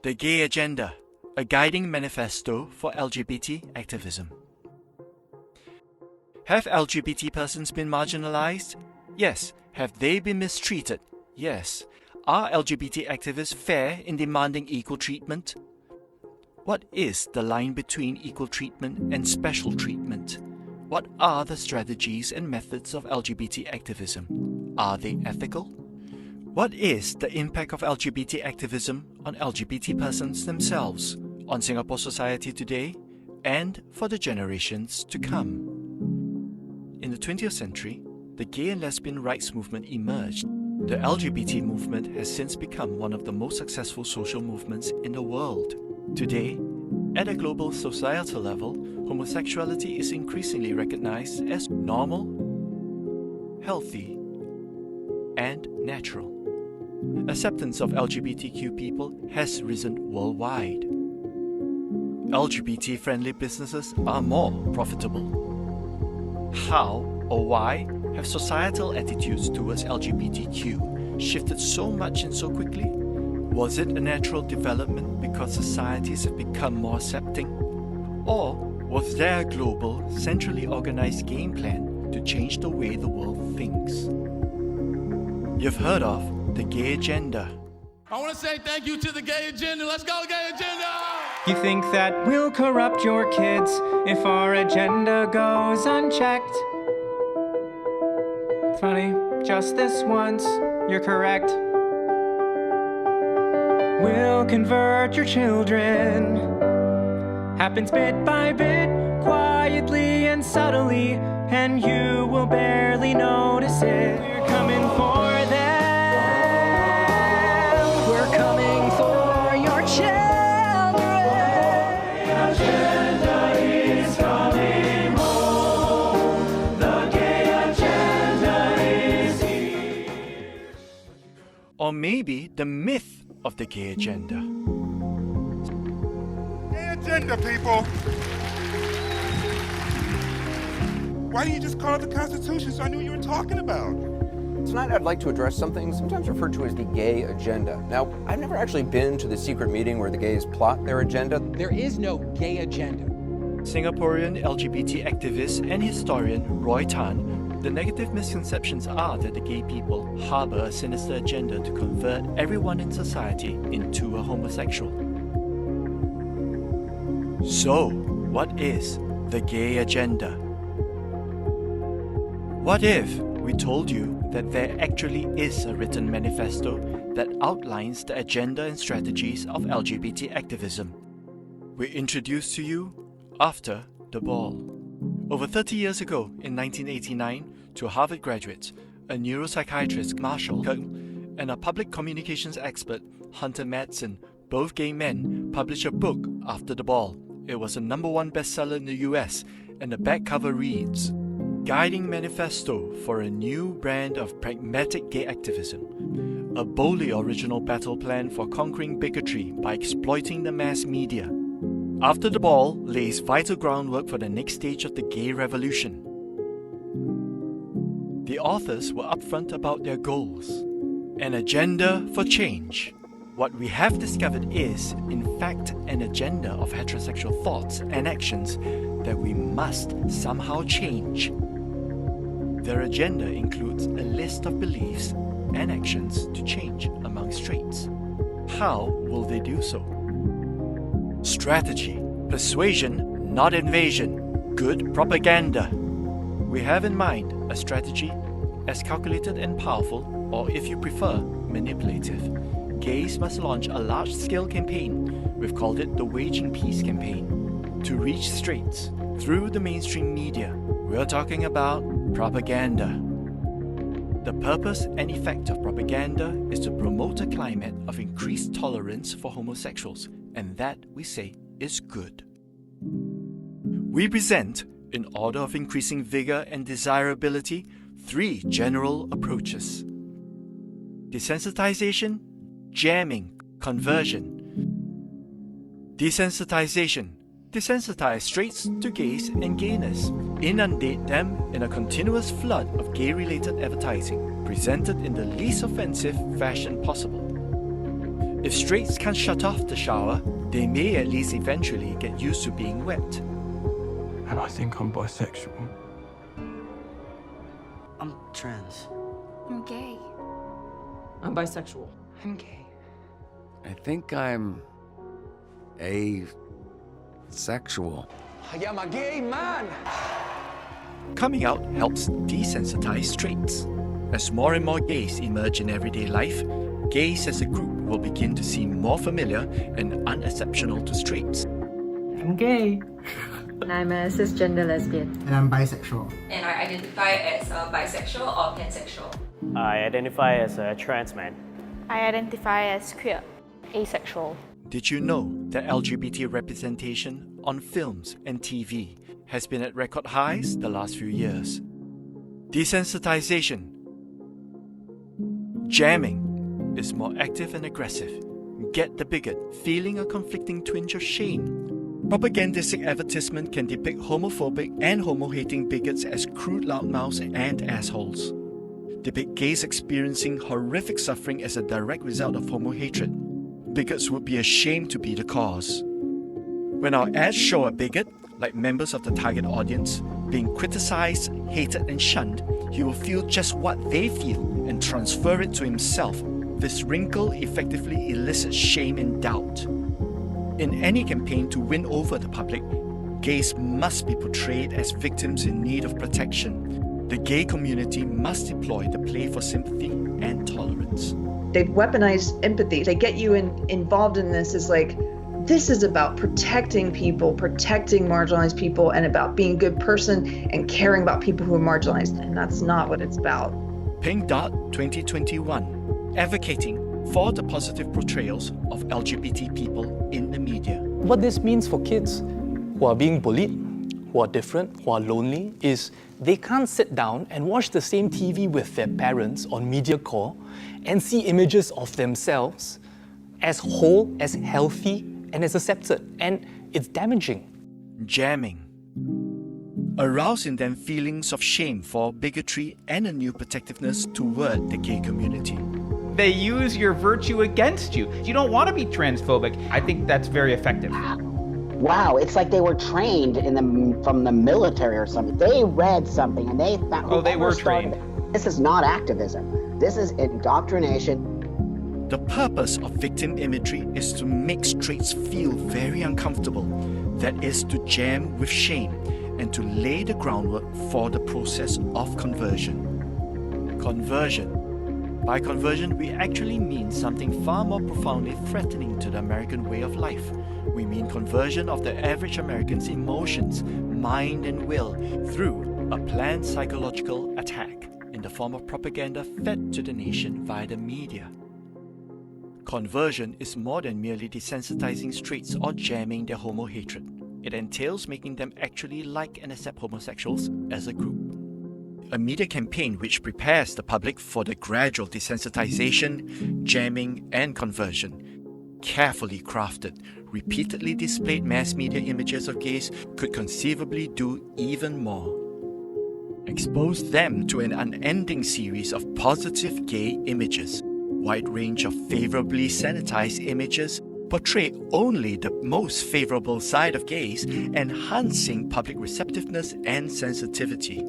The Gay Agenda, a guiding manifesto for LGBT activism. Have LGBT persons been marginalized? Yes. Have they been mistreated? Yes. Are LGBT activists fair in demanding equal treatment? What is the line between equal treatment and special treatment? What are the strategies and methods of LGBT activism? Are they ethical? What is the impact of LGBT activism on LGBT persons themselves, on Singapore society today, and for the generations to come? In the 20th century, the gay and lesbian rights movement emerged. The LGBT movement has since become one of the most successful social movements in the world. Today, at a global societal level, homosexuality is increasingly recognized as normal, healthy, and natural. Acceptance of LGBTQ people has risen worldwide. LGBT-friendly businesses are more profitable. How or why have societal attitudes towards LGBTQ shifted so much and so quickly? Was it a natural development because societies have become more accepting? Or was there a global, centrally organized game plan to change the way the world thinks? You've heard of the Gay Agenda. I want to say thank you to the Gay Agenda. Let's go, Gay Agenda! You think that we'll corrupt your kids if our agenda goes unchecked? Funny, just this once, you're correct. We'll convert your children. Happens bit by bit, quietly and subtly, and you will barely notice it. We're coming for them. We're coming for your children. The agenda is coming home. The gay agenda is here. Or maybe the myth of the Gay Agenda. Gay agenda, people! Why didn't you just call it the Constitution so I knew what you were talking about? Tonight I'd like to address something sometimes referred to as the gay agenda. Now, I've never actually been to the secret meeting where the gays plot their agenda. There is no gay agenda. Singaporean LGBT activist and historian Roy Tan, the negative misconceptions are that the gay people harbour a sinister agenda to convert everyone in society into a homosexual. So, what is the Gay Agenda? What if we told you that there actually is a written manifesto that outlines the agenda and strategies of LGBT activism? We introduce to you After the Ball. Over 30 years ago, in 1989, two Harvard graduates, a neuropsychiatrist, Marshall Kirk, and a public communications expert, Hunter Madsen, both gay men, published a book, After the Ball. It was a #1 bestseller in the US, and the back cover reads, Guiding Manifesto for a New Brand of Pragmatic Gay Activism, a boldly original battle plan for conquering bigotry by exploiting the mass media. After the Ball lays vital groundwork for the next stage of the gay revolution. The authors were upfront about their goals. An agenda for change. What we have discovered is, in fact, an agenda of heterosexual thoughts and actions that we must somehow change. Their agenda includes a list of beliefs and actions to change among straights. How will they do so? Strategy. Persuasion, not invasion. Good propaganda. We have in mind a strategy as calculated and powerful, or if you prefer, manipulative. Gays must launch a large-scale campaign, we've called it the Waging Peace campaign, to reach straights through the mainstream media. We're talking about propaganda. The purpose and effect of propaganda is to promote a climate of increased tolerance for homosexuals, and that, we say, is good. We present, in order of increasing vigor and desirability, 3 general approaches. Desensitization, jamming, conversion. Desensitization. Desensitize straights to gays and gayness. Inundate them in a continuous flood of gay-related advertising, presented in the least offensive fashion possible. If straights can't shut off the shower, they may at least eventually get used to being wet. And I think I'm bisexual. I'm trans. I'm gay. I'm bisexual. I'm gay. I think I'm asexual. I am a gay man. Coming out helps desensitize straights. As more and more gays emerge in everyday life, gays as a group will begin to seem more familiar and unexceptional to straights. I'm gay. I'm a cisgender lesbian. And I'm bisexual. And I identify as a bisexual or pansexual. I identify as a trans man. I identify as queer. Asexual. Did you know that LGBT representation on films and TV has been at record highs the last few years? Desensitization. Jamming is more active and aggressive. Get the bigot, feeling a conflicting twinge of shame. Propagandistic advertisement can depict homophobic and homo-hating bigots as crude loudmouths and assholes. Depict gays experiencing horrific suffering as a direct result of homo-hatred. Bigots would be ashamed to be the cause. When our ads show a bigot, like members of the target audience, being criticized, hated and shunned, he will feel just what they feel and transfer it to himself. This wrinkle effectively elicits shame and doubt. In any campaign to win over the public, gays must be portrayed as victims in need of protection. The gay community must deploy the play for sympathy and tolerance. They've weaponized empathy. They get you involved in this as like, this is about protecting people, protecting marginalized people, and about being a good person and caring about people who are marginalized. And that's not what it's about. Pink Dot 2021, advocating for the positive portrayals of LGBT people in the media. What this means for kids who are being bullied, who are different, who are lonely, is they can't sit down and watch the same TV with their parents on media call and see images of themselves as whole, as healthy, and as accepted. And it's damaging. Jamming. Arouse in them feelings of shame for bigotry and a new protectiveness toward the gay community. They use your virtue against you. You don't want to be transphobic. I think that's very effective. Wow, it's like they were trained from the military or something. They read something and they found. Oh, they were trained. This is not activism. This is indoctrination. The purpose of victim imagery is to make straights feel very uncomfortable. That is to jam with shame and to lay the groundwork for the process of conversion. Conversion. By conversion, we actually mean something far more profoundly threatening to the American way of life. We mean conversion of the average American's emotions, mind and will through a planned psychological attack in the form of propaganda fed to the nation via the media. Conversion is more than merely desensitizing straights or jamming their homo-hatred. It entails making them actually like and accept homosexuals as a group. A media campaign which prepares the public for the gradual desensitization, jamming, and conversion. Carefully crafted, repeatedly displayed mass media images of gays could conceivably do even more. Expose them to an unending series of positive gay images. Wide range of favorably sanitized images portray only the most favorable side of gays, enhancing public receptiveness and sensitivity.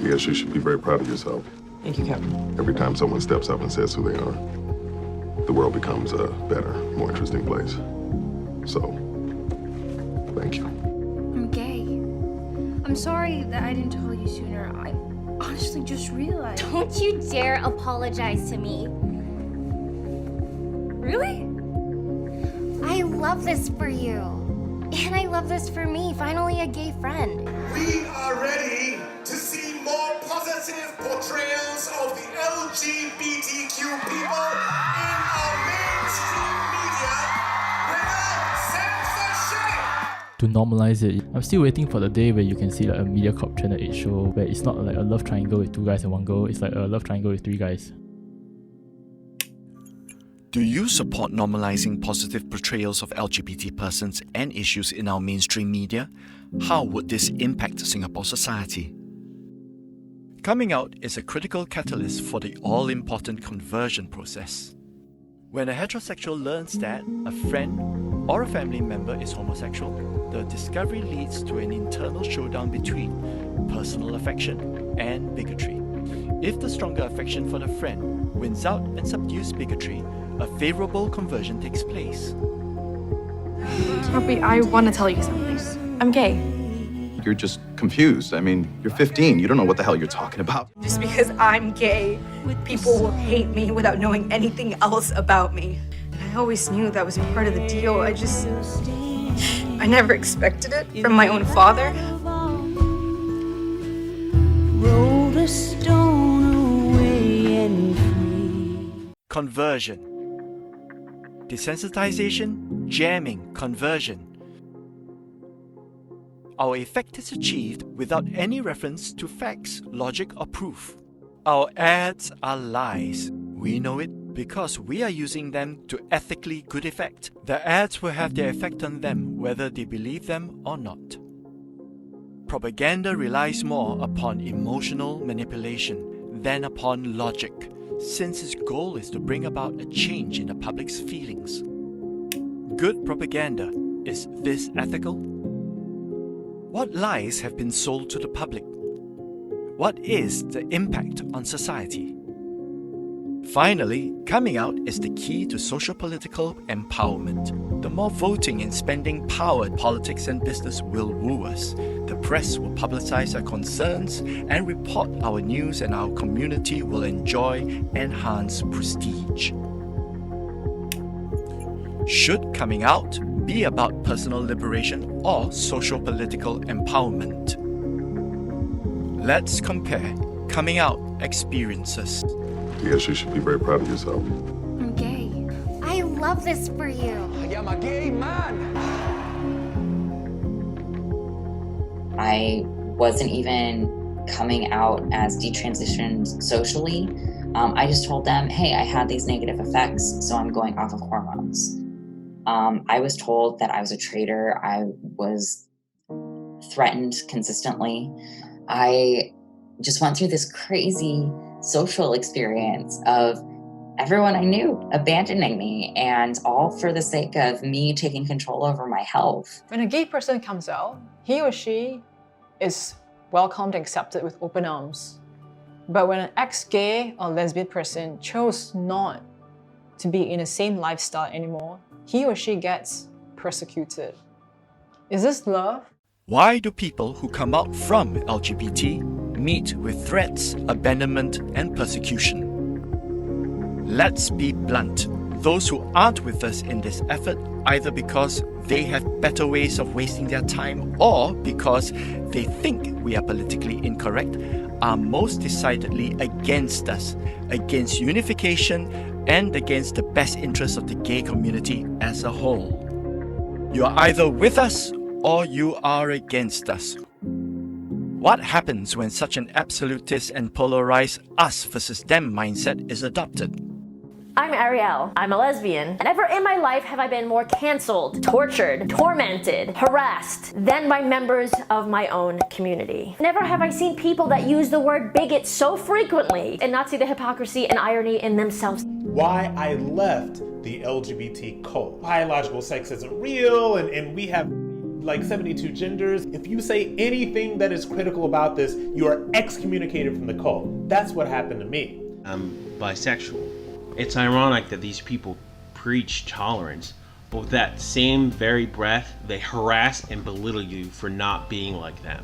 Yes, you should be very proud of yourself. Thank you, Captain. Every time someone steps up and says who they are, the world becomes a better, more interesting place. So, thank you. I'm gay. I'm sorry that I didn't tell you sooner. I honestly just realized. Don't you dare apologize to me. Really? I love this for you. And I love this for me. Finally, a gay friend. We are ready to see more positive portrayals of the LGBTQ people in our mainstream media without censorship. To normalize it, I'm still waiting for the day where you can see like a MediaCorp Channel 8 show where it's not like a love triangle with 2 guys and 1 girl, it's like a love triangle with 3 guys. Do you support normalizing positive portrayals of LGBT persons and issues in our mainstream media? How would this impact Singapore society? Coming out is a critical catalyst for the all-important conversion process. When a heterosexual learns that a friend or a family member is homosexual, the discovery leads to an internal showdown between personal affection and bigotry. If the stronger affection for the friend wins out and subdues bigotry, a favorable conversion takes place. Puppy, I want to tell you something. I'm gay. You're just confused. I mean, you're 15. You don't know what the hell you're talking about. Just because I'm gay, people will hate me without knowing anything else about me. And I always knew that was part of the deal. I never expected it from my own father. Roll the stone away and free. Conversion. Desensitization, jamming, conversion. Our effect is achieved without any reference to facts, logic, or proof. Our ads are lies. We know it because we are using them to ethically good effect. The ads will have their effect on them whether they believe them or not. Propaganda relies more upon emotional manipulation than upon logic, since its goal is to bring about a change in the public's feelings. Good propaganda, is this ethical? What lies have been sold to the public? What is the impact on society? Finally, coming out is the key to socio-political empowerment. The more voting and spending power politics and business will woo us. The press will publicize our concerns and report our news, and our community will enjoy enhanced prestige. Should coming out be about personal liberation or socio-political empowerment? Let's compare coming out experiences. Yes, you should be very proud of yourself. I'm gay. I love this for you. I am a gay man. I wasn't even coming out as detransitioned socially. I just told them, hey, I had these negative effects, so I'm going off of hormones. I was told that I was a traitor. I was threatened consistently. I just went through this crazy social experience of everyone I knew abandoning me, and all for the sake of me taking control over my health. When a gay person comes out, he or she is welcomed and accepted with open arms. But when an ex-gay or lesbian person chose not to be in the same lifestyle anymore, he or she gets persecuted. Is this love? Why do people who come out from LGBT meet with threats, abandonment, and persecution? Let's be blunt. Those who aren't with us in this effort, either because they have better ways of wasting their time or because they think we are politically incorrect, are most decidedly against us, against unification, and against the best interests of the gay community as a whole. You are either with us or you are against us. What happens when such an absolutist and polarized us versus them mindset is adopted? I'm Ariel. I'm a lesbian. Never in my life have I been more cancelled, tortured, tormented, harassed than by members of my own community. Never have I seen people that use the word bigot so frequently and not see the hypocrisy and irony in themselves. Why I left the LGBT cult. Biological sex isn't real, and we have like 72 genders. If you say anything that is critical about this, you are excommunicated from the cult. That's what happened to me. I'm bisexual. It's ironic that these people preach tolerance, but with that same very breath, they harass and belittle you for not being like them.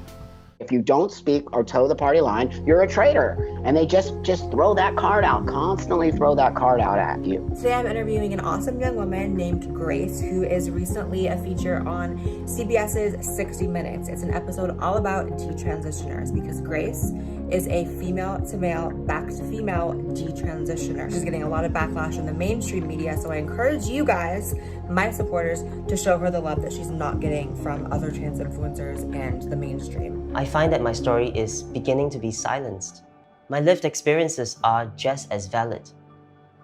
If you don't speak or toe the party line, you're a traitor. And they just throw that card out, constantly throw that card out at you. Today I'm interviewing an awesome young woman named Grace, who is recently a feature on CBS's 60 Minutes. It's an episode all about detransitioners, because Grace is a female-to-male, back-to-female detransitioner. She's getting a lot of backlash in the mainstream media, so I encourage you guys, my supporters, to show her the love that she's not getting from other trans influencers and the mainstream. I find that my story is beginning to be silenced. My lived experiences are just as valid,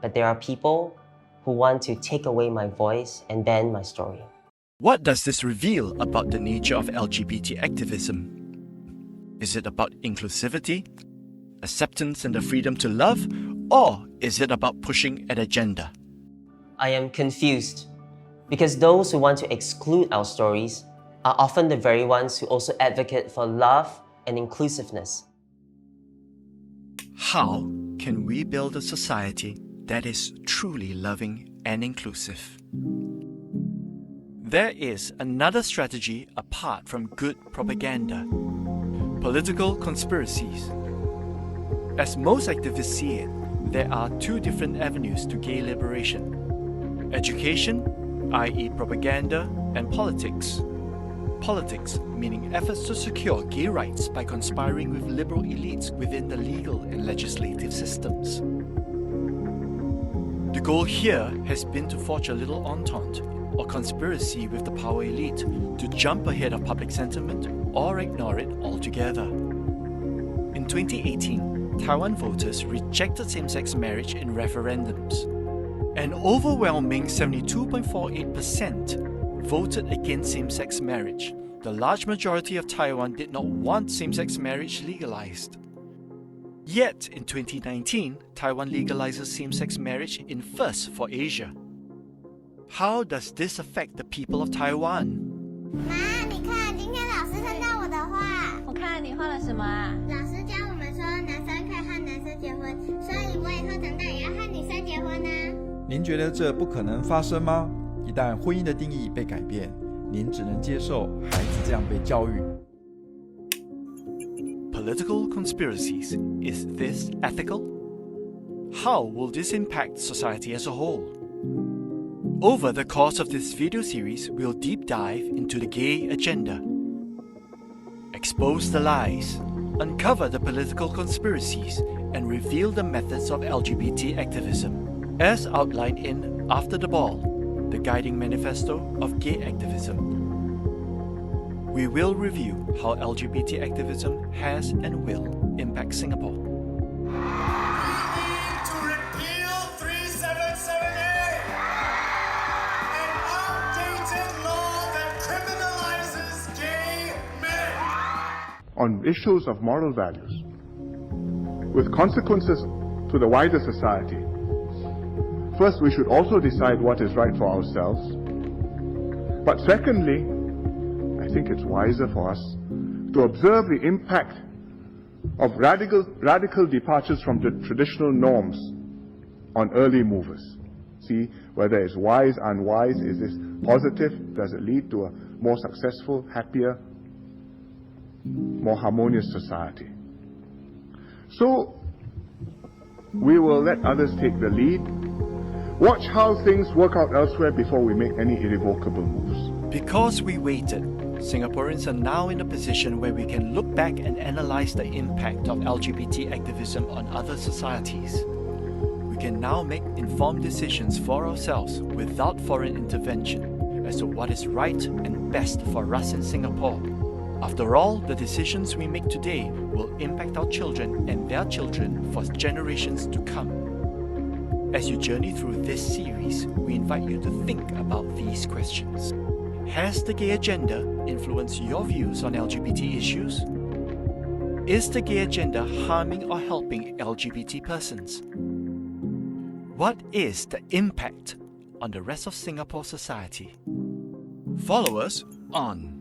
but there are people who want to take away my voice and ban my story. What does this reveal about the nature of LGBT activism? Is it about inclusivity, acceptance, and the freedom to love? Or is it about pushing an agenda? I am confused because those who want to exclude our stories are often the very ones who also advocate for love and inclusiveness. How can we build a society that is truly loving and inclusive? There is another strategy apart from good propaganda: political conspiracies. As most activists see it, there are two different avenues to gay liberation: education, i.e. propaganda, and politics. Politics, meaning efforts to secure gay rights by conspiring with liberal elites within the legal and legislative systems. The goal here has been to forge a little entente or conspiracy with the power elite to jump ahead of public sentiment or ignore it altogether. In 2018, Taiwan voters rejected same-sex marriage in referendums. An overwhelming 72.48% voted against same-sex marriage. The large majority of Taiwan did not want same-sex marriage legalized. Yet, in 2019, Taiwan legalizes same-sex marriage in first for Asia. How does this affect the people of Taiwan? 妈，你看，今天老师看到我的画。我看你画了什么啊？老师教我们说，男生可以和男生结婚，所以我以后长大也要和女生结婚啊。您觉得这不可能发生吗？一旦婚姻的定义被改变，您只能接受孩子这样被教育。Political conspiracies. Is this ethical? How will this impact society as a whole? Over the course of this video series, we'll deep dive into the gay agenda, expose the lies, uncover the political conspiracies, and reveal the methods of LGBT activism, as outlined in After the Ball, the guiding manifesto of gay activism. We will review how LGBT activism has and will impact Singapore. We need to repeal 3778, an outdated law that criminalizes gay men. On issues of moral values, with consequences to the wider society. First, we should also decide what is right for ourselves. But secondly, I think it's wiser for us to observe the impact of radical departures from the traditional norms on early movers. See whether it's wise, unwise, is this positive, does it lead to a more successful, happier, more harmonious society. So, we will let others take the lead. Watch how things work out elsewhere before we make any irrevocable moves. Because we waited, Singaporeans are now in a position where we can look back and analyze the impact of LGBT activism on other societies. We can now make informed decisions for ourselves without foreign intervention as to what is right and best for us in Singapore. After all, the decisions we make today will impact our children and their children for generations to come. As you journey through this series, we invite you to think about these questions. Has the gay agenda influenced your views on LGBT issues? Is the gay agenda harming or helping LGBT persons? What is the impact on the rest of Singapore society? Follow us on